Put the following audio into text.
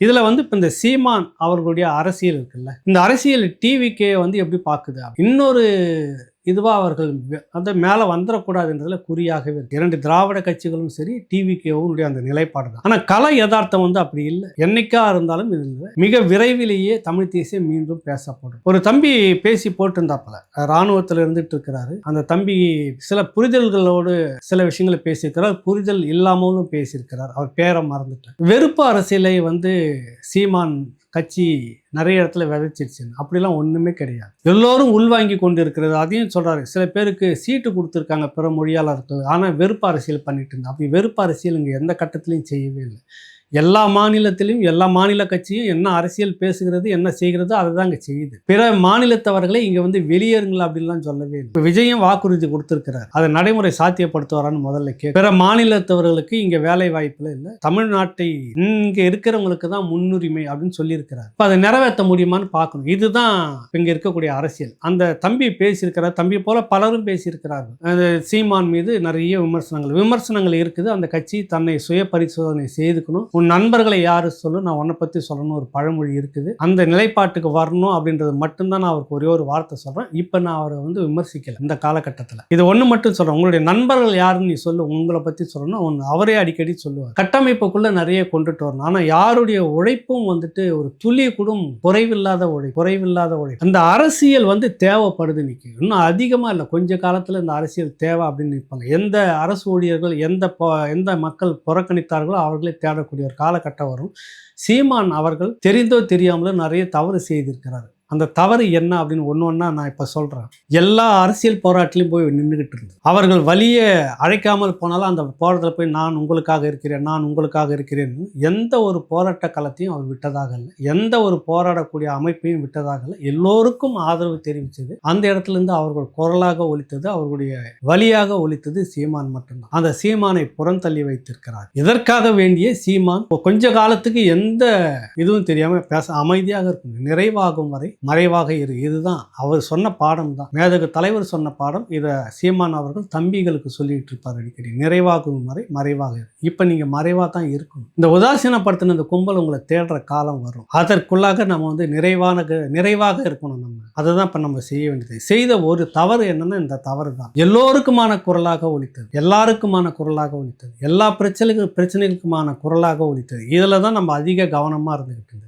இதுல வந்து இப்ப இந்த சீமான் அவர்களுடைய அரசியல் இருக்குல்ல, இந்த அரசியல் டிவிக்கே வந்து எப்படி பாக்குது, இன்னொரு இதுவா அவர்கள் அந்த மேல வந்துடக்கூடாதுன்றதுல குறியாகவே இருக்கு. 2 திராவிட கட்சிகளும் சரி, டிவிகேவும் அந்த நிலைப்பாடு தான். ஆனா கலை யதார்த்தம் வந்து அப்படி இல்லை. என்னைக்கா இருந்தாலும் இது மிக விரைவிலேயே தமிழ் தேசியம் மீண்டும் பேசப்படும். ஒரு தம்பி பேசி போட்டிருந்தாப்பல, ராணுவத்தில் இருந்துட்டு இருக்கிறாரு. அந்த தம்பி சில புரிதல்களோடு சில விஷயங்களை பேசியிருக்கிறார், புரிதல் இல்லாமலும் பேசியிருக்கிறார். அவர் பேரை மறந்துட்டார். வெறுப்பு அரசியலை வந்து சீமான் கட்சி நிறைய இடத்துல விதைச்சிருச்சு. அப்படிலாம் ஒண்ணுமே கிடையாது. எல்லோரும் உள்வாங்கி கொண்டு இருக்கிறது. அதையும் சொல்றாரு. சில பேருக்கு சீட்டு கொடுத்துருக்காங்க பிற மொழியாளர்கள், ஆனா வெறுப்பு அரசியல் பண்ணிட்டு இருந்தா. அப்படி வெறுப்பு அரசியல் இங்க எந்த கட்டத்திலையும் செய்யவே இல்லை. எல்லா மாநிலத்திலும் எல்லா மாநில கட்சியும் என்ன அரசியல் பேசுகிறது, என்ன செய்கிறதோ அதை தான் இங்கே செய்யுது. பிற மாநிலத்தவர்களை இங்கே வந்து வெளியேறுங்களா அப்படின்லாம் சொல்லவே இல்லை. இப்போ விஜயம் வாக்குறுதி கொடுத்துருக்கிறார், அதை நடைமுறை சாத்தியப்படுத்துவாரான்னு முதல்ல பிற மாநிலத்தவர்களுக்கு இங்கே வேலை வாய்ப்புல இல்லை, தமிழ்நாட்டை இங்கே இருக்கிறவங்களுக்கு தான் முன்னுரிமை அப்படின்னு சொல்லியிருக்கிறார். இப்போ அதை நிறைவேற்ற முடியுமான்னு பார்க்கணும். இதுதான் இங்கே இருக்கக்கூடிய அரசியல். அந்த தம்பி பேசியிருக்கிறார், தம்பி போல பலரும் பேசியிருக்கிறார்கள். சீமான் மீது நிறைய விமர்சனங்கள் இருக்குது. அந்த கட்சி தன்னை சுய பரிசோதனை செய்துக்கணும். உன் நண்பர்களை யாரு சொல்லு, நான் உன்னை பத்தி சொல்லணும் ஒரு பழமொழி இருக்குது. அந்த நிலைப்பாட்டுக்கு வரணும் அப்படின்றது மட்டும்தான் நான் அவருக்கு ஒரே ஒரு வார்த்தை சொல்றேன். இப்ப நான் அவரை வந்து விமர்சிக்கல இந்த காலகட்டத்தில். இது ஒண்ணு மட்டும் சொல்றேன், உங்களுடைய நண்பர்கள் யாருன்னு நீ சொல்லு, உங்களை பத்தி சொல்லணும். அவரே அடிக்கடி சொல்லுவார். கட்டமைப்புக்குள்ள நிறைய கொண்டுட்டு வரணும். ஆனா யாருடைய உழைப்பும் வந்துட்டு ஒரு துளி கூட குறைவில்லாத உழைப்பு. அந்த அரசியல் வந்து தேவைப்படுது. நிற்கும் இன்னும் அதிகமா இல்லை, கொஞ்ச காலத்துல இந்த அரசியல் தேவை அப்படின்னு நிற்பாங்க. எந்த அரசு ஊழியர்கள் எந்த மக்கள் புறக்கணித்தார்களோ அவர்களே தேடக்கூடிய ஒரு காலகட்டம் வரும். சீமான் அவர்கள் தெரிந்தோ தெரியாமலோ நிறைய தவறு செய்திருக்கிறார். அந்த தவறு என்ன அப்படின்னு ஒன்றா நான் இப்போ சொல்கிறேன். எல்லா அரசியல் போராட்டிலையும் போய் நின்றுக்கிட்டு இருந்தது. அவர்கள் வழியை அழைக்காமல் போனாலும் அந்த போராட்டத்தில் போய் நான் உங்களுக்காக இருக்கிறேன் எந்த ஒரு போராட்ட களத்தையும் அவர் விட்டதாக இல்லை, எந்த ஒரு போராடக்கூடிய அமைப்பையும் விட்டதாக இல்லை. எல்லோருக்கும் ஆதரவு தெரிவித்தது. அந்த இடத்துலேருந்து அவர்கள் குரலாக ஒலித்தது, அவர்களுடைய வழியாக ஒலித்தது சீமான் மட்டும்தான். அந்த சீமானை புறந்தள்ளி வைத்திருக்கிறார். இதற்காக வேண்டிய சீமான் கொஞ்ச காலத்துக்கு எந்த இதுவும் தெரியாமல் பேச அமைதியாக இருக்கும், நிறைவாகும் வரை மறைவாக இரு. இதுதான் அவர் சொன்ன பாடம் தான், மேதகு தலைவர் சொன்ன பாடம். இதை சீமான் அவர்கள் தம்பிகளுக்கு சொல்லிட்டு இருப்பார் அடிக்கடி. நிறைவாகும் வரை மறைவாக இரு. இப்ப நீங்க மறைவா தான் இருக்கணும். இந்த உதாசீனப்படுத்தின இந்த கும்பல் உங்களை தேடுற காலம் வரும். அதற்குள்ளாக நம்ம வந்து நிறைவாக இருக்கணும். நம்ம அதுதான் இப்ப நம்ம செய்ய வேண்டியது. செய்த ஒரு தவறு என்னன்னா இந்த தவறு தான் எல்லோருக்குமான குரலாக ஒலித்தது, எல்லா பிரச்சனைகளுக்குமான குரலாக ஒலித்தது. இதுல தான் நம்ம அதிக கவனமா இருந்துகிட்டு இருந்தது.